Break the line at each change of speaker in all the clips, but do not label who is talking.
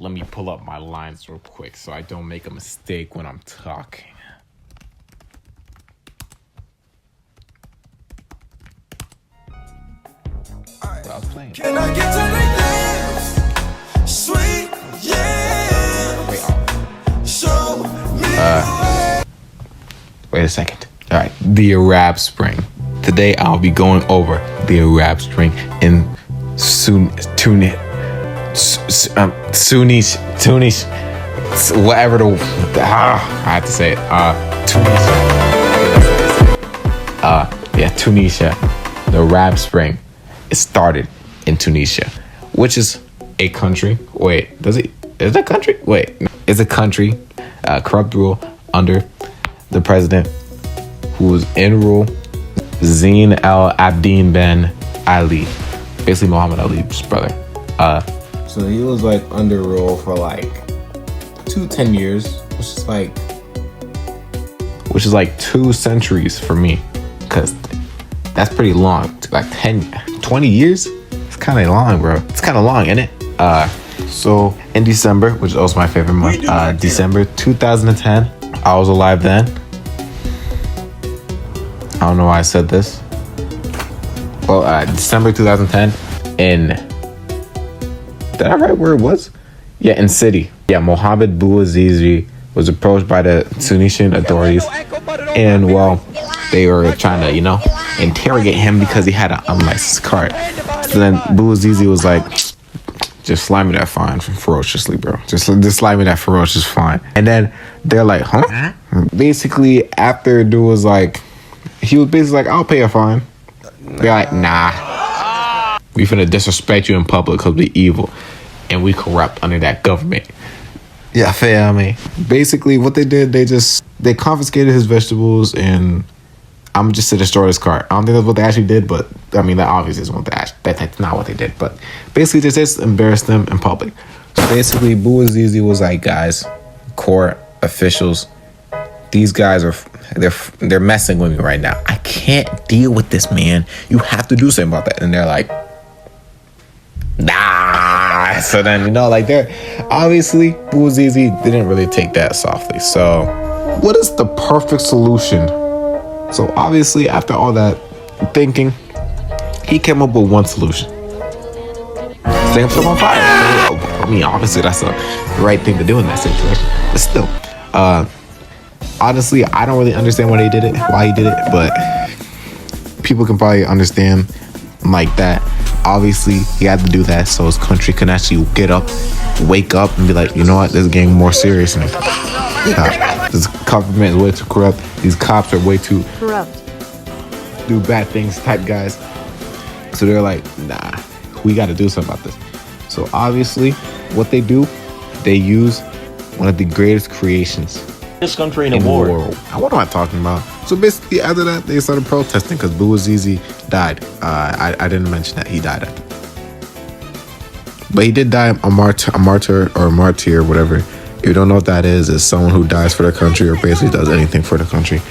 Let me pull up my lines real quick so I don't make a mistake when I'm talking. I was playing.
Can I get to like this? Sweet, yeah. Show me.
Wait a second. All right, the Arab Spring. Today I'll be going over the Arab Spring in Tunis, whatever I have to say it. Tunisia. The Arab Spring. It started in Tunisia, which is a country. Wait, is it a country? Wait, it's a country. Corrupt rule under the president who was in rule, Zine El Abidine Ben Ali, basically Muhammad Ali's brother. So he was like under rule for like 10 years, which is like 2 centuries for me, because that's pretty long. Like 20 years? It's kind of long, bro. It's kind of long, isn't it? So in December, which is also my favorite month, December 2010, I was alive then. I don't know why I said this. Well, December 2010 did I write where it was? Yeah, in city. Yeah, Mohamed Bouazizi was approached by the Tunisian authorities, and well, they were trying to, interrogate him because he had an unlicensed card. So then Bouazizi was like, just slide me that fine ferociously, bro. Just slide me that ferocious fine. And then they're like, huh? Basically, after dude was like, he was basically like, I'll pay a fine. They're like, nah. We finna disrespect you in public because we evil and we corrupt under that government. Yeah, feel me? Basically, what they did, they confiscated his vegetables, and I'm just to destroy his cart. I don't think that's what they actually did, but I mean, that obviously is what that's not what they did. But basically, they just embarrassed them in public. So basically, Bouazizi was like, guys, court officials, these guys they're messing with me right now. I can't deal with this, man. You have to do something about that. And they're like, nah. So then, they're obviously Bouazizi didn't really take that softly. So what is the perfect solution? So obviously, after all that thinking, he came up with one solution. Set himself on fire. I mean, obviously, that's the right thing to do in that situation. But still, honestly, I don't really understand why he did it, but people can probably understand like that. Obviously, he had to do that so his country can actually get up, wake up, and be like, you know what, this is getting more serious now. This government is way too corrupt. These cops are way too corrupt, do bad things type guys. So they're like, nah, we got to do something about this. So obviously, what they do, they use one of the greatest creations
this country in
the
war.
world. What am I talking about? So basically, after that, they started protesting because Bouazizi died. I didn't mention that he died after, but he did die a martyr, whatever. If you don't know what that is someone who dies for their country or basically does anything for the country.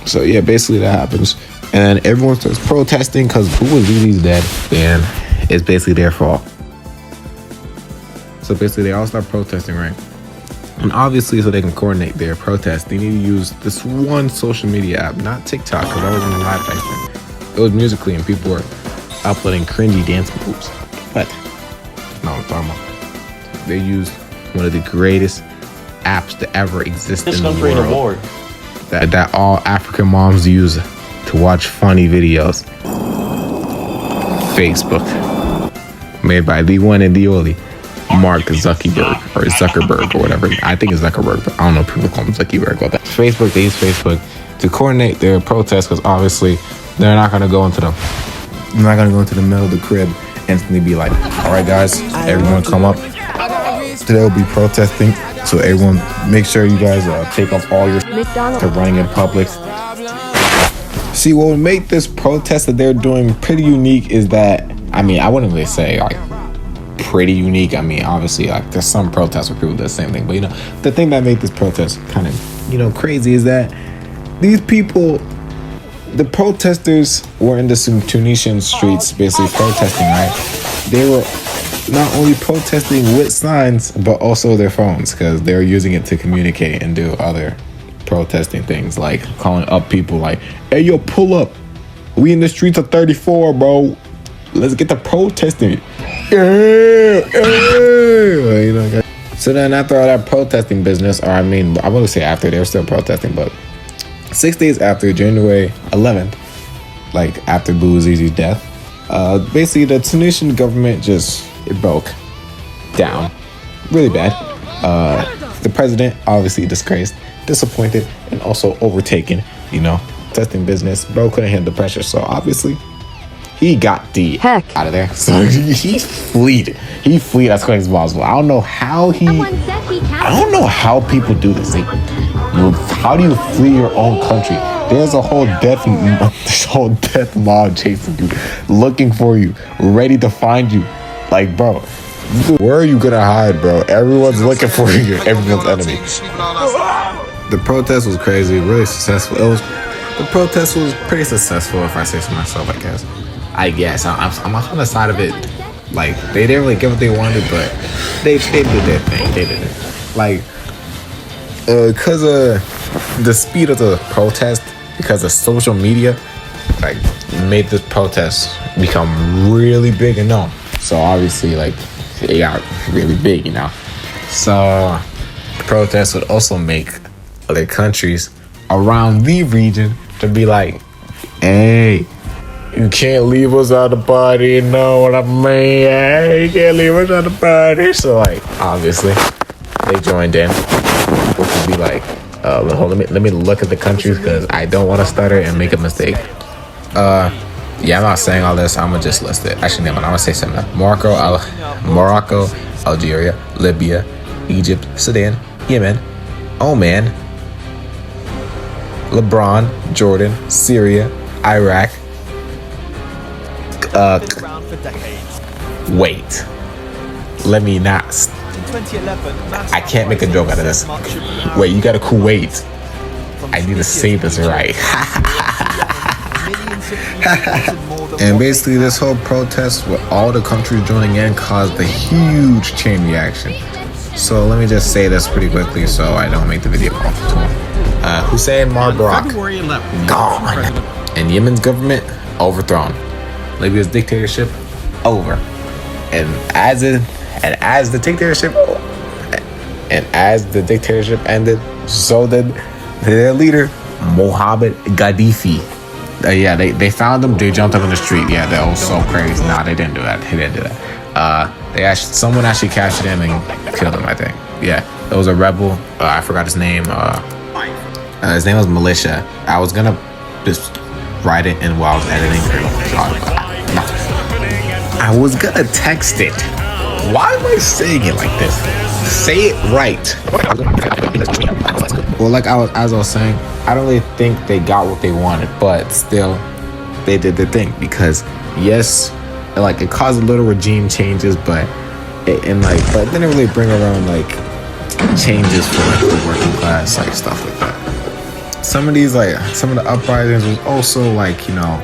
So yeah, basically that happens, and then everyone starts protesting because Bouazizi's dead, and it's basically their fault. So basically, they all start protesting, right? And obviously, so they can coordinate their protest, they need to use this one social media app, not TikTok, because I wasn't alive back then. It was Musical.ly, and people were uploading cringy dance moves. But no, I'm talking about. They used one of the greatest apps to ever exist in the world. That all African moms use to watch funny videos. Facebook, made by the one and the only Mark Zuckerberg or whatever. I think it's Zuckerberg, but I don't know if people call him Zuckerberg. But Facebook, they use Facebook to coordinate their protests because obviously they're not gonna go into the middle of the crib and instantly be like, all right guys, everyone come up. Today we'll be protesting, so everyone make sure you guys take off all your to running in public. See, what would make this protest that they're doing pretty unique is that, I mean, I wouldn't really say like pretty unique. I mean, obviously, like there's some protests where people do the same thing, but the thing that made this protest kind of crazy is that these people, the protesters, were in the Tunisian streets basically protesting, right? They were not only protesting with signs, but also their phones, because they're using it to communicate and do other protesting things, like calling up people like, hey, yo, pull up. We in the streets of 34, bro. Let's get to protesting. Yeah. You know, so then after all that protesting business, or I mean, I wouldn't say after, they were still protesting, but 6 days after January 11th, like after Bouazizi's death, basically the Tunisian government it broke down really bad. The president obviously disgraced, disappointed, and also overtaken, you know, testing business. Bro couldn't handle the pressure, so obviously he got the heck out of there. So he fled as quick as possible. I don't know how people do this. How do you flee your own country? There's a whole death mob chasing you, looking for you, ready to find you. Like, bro, where are you gonna hide, bro? Everyone's looking for you. Everyone's enemy. The protest was crazy, really successful. The protest was pretty successful, if I say so myself, I guess. I'm on the side of it. Like, they didn't really get what they wanted, but they did their thing. They did it. Like, because of the speed of the protest, because of social media, like, made this protest become really big and known. So obviously, like, it got really big, you know. So the protest would also make other countries around the region to be like, hey, you can't leave us out of the party, you know what I mean? Hey, you can't leave us out of the party. So, like, obviously, they joined in, which would be like, let me look at the countries, because I don't want to stutter and make a mistake. Yeah, I'm not saying all this. I'm gonna just list it. Actually, never mind. I'm gonna say something. Morocco, Algeria, Libya, Egypt, Sudan, Yemen, Oman, LeBron, Jordan, Syria, Iraq. Wait. Let me not. I can't make a joke out of this. Wait, you got a Kuwait. I need to say this right. And basically, this whole protest with all the countries joining in caused a huge chain reaction. So let me just say this pretty quickly so I don't make the video off too long. Hussein Mubarak gone, and Yemen's government overthrown. Libya's dictatorship over, and as the dictatorship ended, so did their leader Mohammed Gaddafi. Yeah, they found him. They jumped up in the street. Yeah, that was so crazy. Nah, they didn't do that. He didn't do that. Someone actually captured him and killed him, I think. Yeah, it was a rebel. I forgot his name. His name was Militia. I was gonna just write it in while I was editing. I was gonna text it. Why am I saying it like this? Say it right. Well, as I was saying, I don't really think they got what they wanted, but still, they did their thing, because yes, like, it caused a little regime changes, but it didn't really bring around like changes for like the working class, like stuff like that. Some of the uprisings was also, like, you know,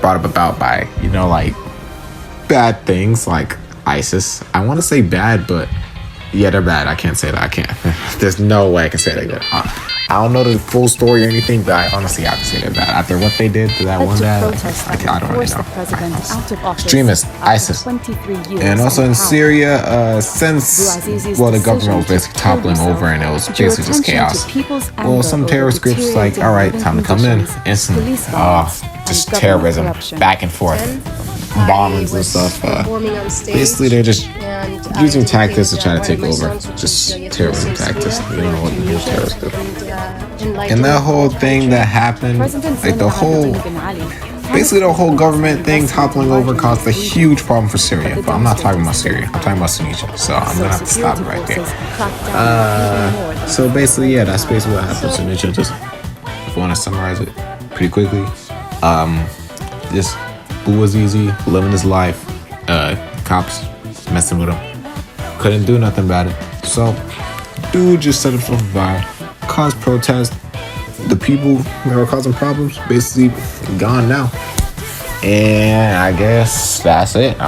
brought about by, you know, like, bad things like ISIS. I want to say bad, but yeah, they're bad. I can't say that. I can't. There's no way I can say that. I don't know the full story or anything, but I honestly have to say they're bad. After what they did to that one guy, I don't really know. Extremists, ISIS. And also in Syria, since, well, the government was basically toppling over and it was basically just chaos. Well, some terrorist groups like, all right, time to come in. Instantly. Just terrorism, back and forth. Bombings and stuff. Basically, they're just using tactics to try to take over. Just terrorism tactics. You don't know what the terrorists do. And that whole thing that happened, like the whole government thing toppling over caused a huge problem for Syria. But I'm not talking about Syria. I'm talking about Tunisia. So I'm gonna have to stop it right there. So basically, yeah, that's basically what happened to Tunisia. Just, if you want to summarize it pretty quickly, just Bouazizi living his life, cops messing with him, couldn't do nothing about it. So dude just set himself on fire, caused protests. The people that were causing problems basically gone now, and I guess that's it.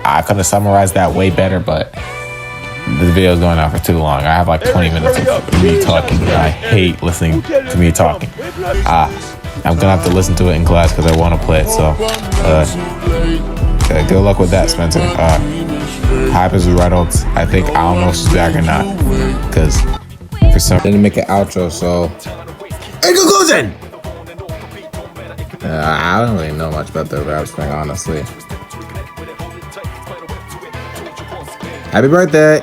I could have summarized that way better, but the video's going on for too long. I have like 20 minutes of me talking. I hate listening to me talking. I'm gonna have to listen to it in class because I want to play it. So, good luck with that, Spencer. Hypers Reynolds. I don't know if she's back or not because for some didn't make an outro. So, in conclusion, I don't really know much about the rap thing, honestly. Happy birthday!